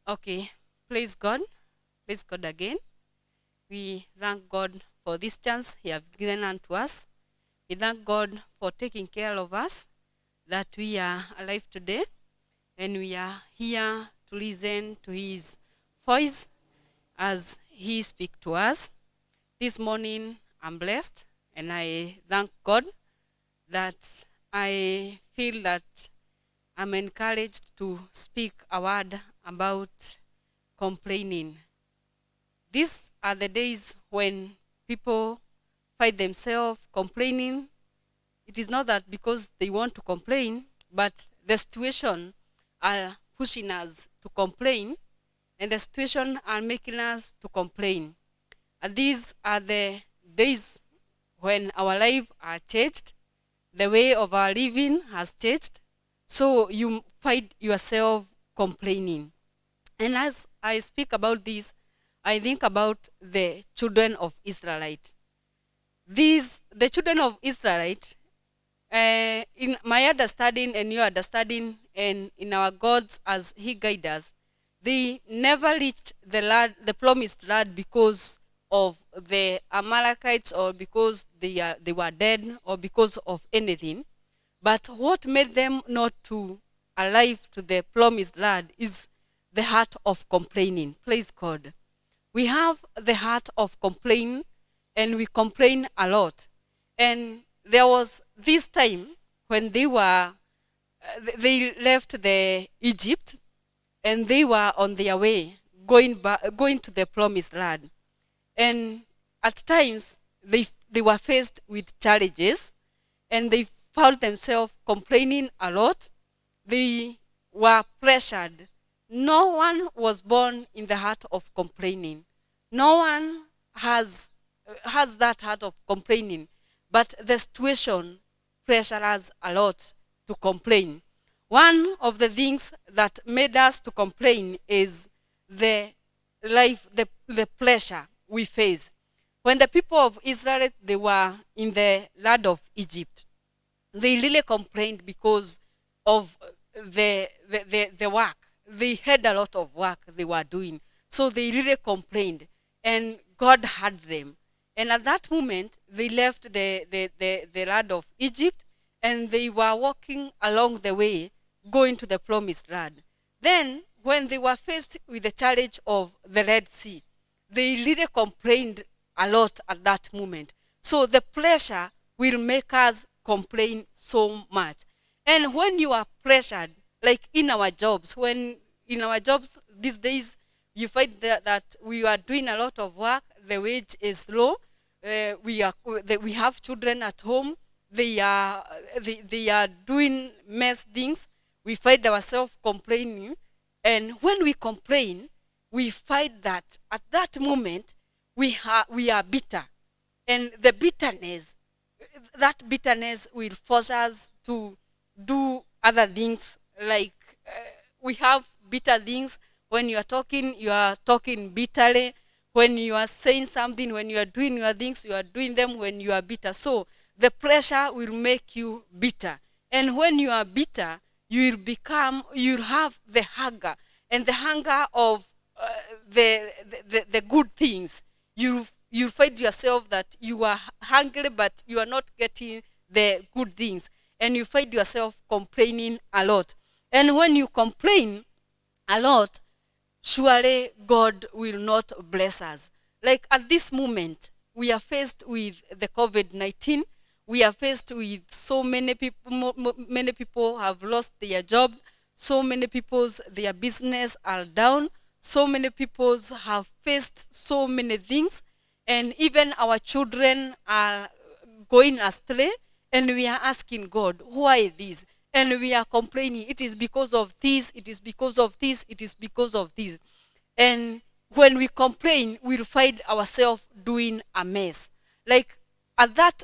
Okay, praise God. Praise God again. We thank God for this chance He has given unto us. We thank God for taking care of us, that we are alive today, and we are here to listen to His voice as He speaks to us. This morning, I'm blessed, and I thank God that I feel that I'm encouraged to speak a word about complaining. These are the days when people find themselves complaining. It is not that because they want to complain, but the situation are pushing us to complain, and the situation are making us to complain. And these are the days when our life are changed, the way of our living has changed, so you find yourself complaining. And as I speak about this, I think about the children of Israelite. The children of Israelite, in my understanding and your understanding, and in our God's as He guides us, they never reached the land, the promised land, because of the Amalekites, or because they were dead, or because of anything. But what made them not to arrive to the promised land is the heart of complaining. Praise God. We have the heart of complain, and we complain a lot. And there was this time when they left the Egypt, and they were on their way going to the promised land. And at times they were faced with challenges, and they found themselves complaining a lot. They were pressured. No one was born in the heart of complaining. No one has that heart of complaining, but the situation pressure us a lot to complain. One of the things that made us to complain is the the pleasure we face. When the people of Israel, they were in the land of Egypt, they really complained because of the work. They had a lot of work they were doing. So they really complained, and God heard them. And at that moment, they left the land of Egypt, and they were walking along the way, going to the promised land. Then, when they were faced with the challenge of the Red Sea, they really complained a lot at that moment. So the pressure will make us complain so much. And when you are pressured, like in our jobs, when in our jobs these days, you find that we are doing a lot of work, the wage is low, we have children at home, they are doing mess things, we find ourselves complaining. And when we complain, we find that at that moment we are bitter. And the bitterness, that bitterness will force us to do other things, like we have bitter things. When you are talking bitterly. When you are saying something, when you are doing your things, you are doing them when you are bitter. So the pressure will make you bitter. And when you are bitter, you'll have the hunger, and the hunger of the good things. You find yourself that you are hungry, but you are not getting the good things, and you find yourself complaining a lot. And when you complain a lot, surely God will not bless us. Like at this moment, we are faced with the COVID-19. We are faced with so many people. Many people have lost their job. So many people's their business are down. So many people's have faced so many things, and even our children are going astray. And we are asking God, why this? And we are complaining, it is because of this, it is because of this, it is because of this. And when we complain, we'll find ourselves doing a mess. Like at that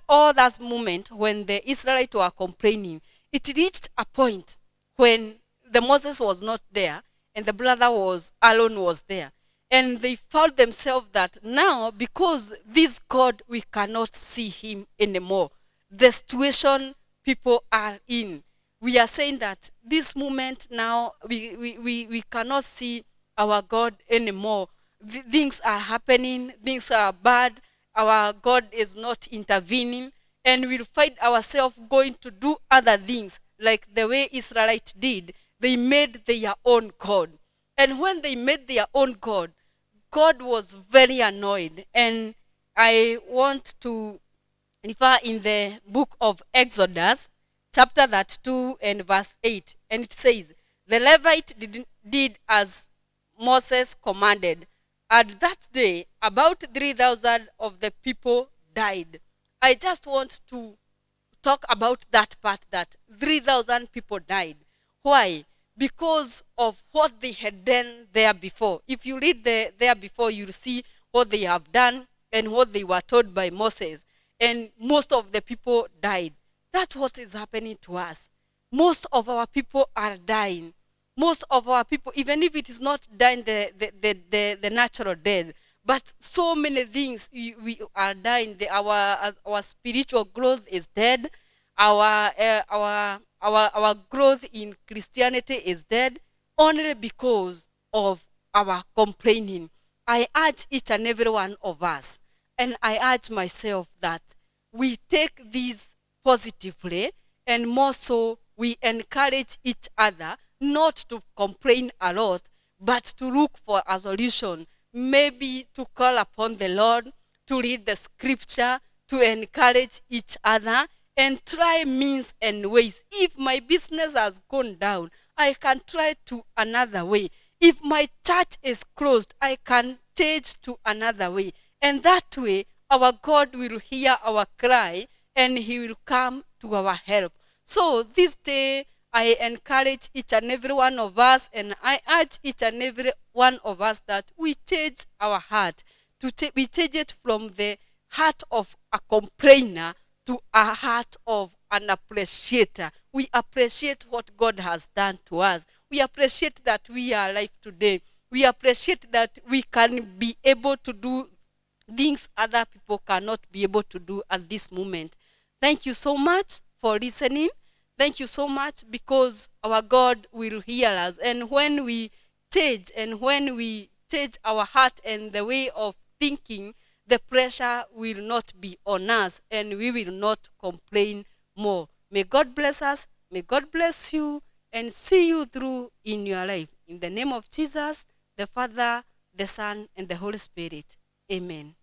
moment when the Israelites were complaining, it reached a point when the Moses was not there, and the brother was Aaron was there. And they found themselves that now, because this God, we cannot see him anymore. The situation people are in, we are saying that this moment now we cannot see our God anymore. Things are happening, things are bad, our God is not intervening, and we'll find ourselves going to do other things like the way Israelites did. They made their own God. And when they made their own God, God was very annoyed. And I want to refer in the book of Exodus, chapter 32 and verse 8. And it says, the Levite did as Moses commanded. At that day, about 3,000 of the people died. I just want to talk about that part, that 3,000 people died. Why? Because of what they had done there before. If you read there before, you'll see what they have done and what they were told by Moses. And most of the people died. That's what is happening to us. Most of our people are dying. Most of our people, even if it is not dying the natural death, but so many things we are dying. Our spiritual growth is dead. Our growth in Christianity is dead only because of our complaining. I urge each and every one of us, and I urge myself, that we take this positively, and more so we encourage each other not to complain a lot, but to look for a solution. Maybe to call upon the Lord, to read the scripture, to encourage each other, and try means and ways. If my business has gone down, I can try to another way. If my church is closed, I can change to another way. And that way, our God will hear our cry, and he will come to our help. So this day, I encourage each and every one of us, and I urge each and every one of us, that we change our heart. We change it from the heart of a complainer to a heart of an appreciator. We appreciate what God has done to us. We appreciate that we are alive today. We appreciate that we can be able to do things other people cannot be able to do at this moment. Thank you so much for listening. Thank you so much, because our God will hear us. And when we change, and when we change our heart and the way of thinking, the pressure will not be on us, and we will not complain more. May God bless us. May God bless you and see you through in your life. In the name of Jesus, the Father, the Son, and the Holy Spirit. Amen.